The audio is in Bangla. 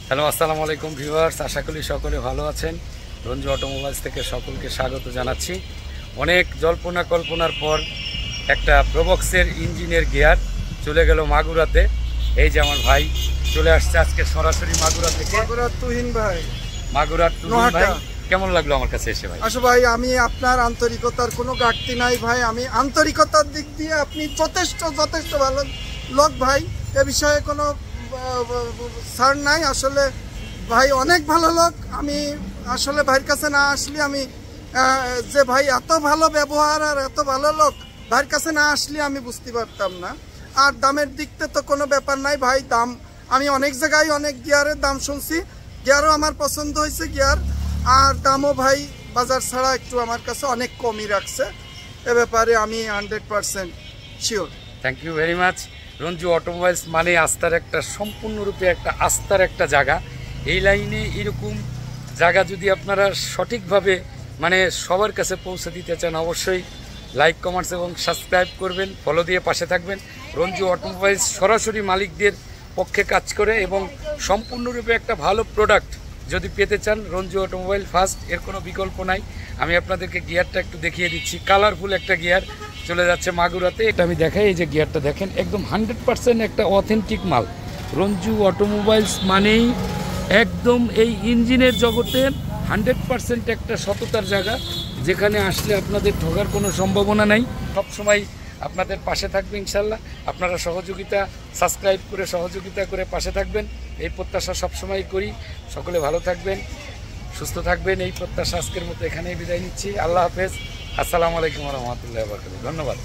হ্যালো, আসসালামু আলাইকুম ভিউয়ার্স, আশা করি সকলে ভালো আছেন। রঞ্জু অটোমোবাইলস থেকে সকলকে স্বাগত জানাচ্ছি। অনেক জল্পনা কল্পনার পর একটা প্রবক্সের ইঞ্জিনের গিয়ার চলে গেল মাগুরাতে। এই যে আমার ভাই চলে আসছে আজকে সরাসরি মাগুরা থেকে। মাগুরার তুহিন ভাই, মাগুরার তুহিন ভাই, কেমন লাগলো আমার কাছে এসে ভাই? আসো ভাই, আমি আপনার আন্তরিকতার কোনো ঘাটতি নাই ভাই। আমি আন্তরিকতার দিক দিয়ে আপনি যথেষ্ট ভালো লোক ভাই, এ বিষয়ে কোনো ছাড় নাই। আসলে ভাই অনেক ভালো লোক। আমি আসলে ভাইয়ের কাছে না আসলে আমি যে ভাই এত ভালো ব্যবহার আর এত ভালো লোক, ভাইয়ের কাছে না আসলে আমি বুঝতে পারতাম না। আর দামের দিকতে তো কোনো ব্যাপার নাই ভাই। দাম আমি অনেক জায়গায় অনেক গিয়ারের দাম শুনছি, গিয়ারও আমার পছন্দ হয়েছে গিয়ার, আর দামও ভাই বাজার ছাড়া একটু আমার কাছে অনেক কমই রাখছে। এ ব্যাপারে আমি 100% sure. Thank you very much. Ranju automobiles মানে আস্থার একটা, সম্পূর্ণরূপে একটা আস্থার একটা জায়গা। এই লাইনে এরকম জায়গা যদি আপনারা সঠিকভাবে মানে সবার কাছে পৌঁছে দিতে চান, অবশ্যই লাইক, কমেন্টস এবং সাবস্ক্রাইব করবেন, ফলো দিয়ে পাশে থাকবেন। রঞ্জু অটোমোবাইলস সরাসরি মালিকদের পক্ষে কাজ করে এবং সম্পূর্ণরূপে একটা ভালো প্রোডাক্ট যদি পেতে চান, রঞ্জু অটোমোবাইল ফার্স্ট, এর কোনো বিকল্প নাই। আমি আপনাদেরকে গিয়ারটা একটু দেখিয়ে দিচ্ছি। কালারফুল একটা গিয়ার চলে যাচ্ছে মাগুরাতে। এটা আমি দেখাই, এই যে গিয়ারটা দেখেন, একদম 100% একটা অথেন্টিক মাল। রঞ্জু অটোমোবাইলস মানেই একদম এই ইঞ্জিনের জগতের 100% একটা সততার জায়গা, যেখানে আসলে আপনাদের ঠকার কোনো সম্ভাবনা নাই। সবসময় আপনাদের পাশে থাকবে ইনশাল্লাহ। আপনারা সহযোগিতা, সাবস্ক্রাইব করে সহযোগিতা করে পাশে থাকবেন, এই প্রত্যাশা সবসময় করি। সকলে ভালো থাকবেন, সুস্থ থাকবেন, এই প্রত্যাশা আজকের মতো এখানেই বিদায় নিচ্ছি। আল্লাহ হাফেজ, আসসালামু আলাইকুম ওয়া রাহমাতুল্লাহি ওয়া বারাকাতুহু। ধন্যবাদ।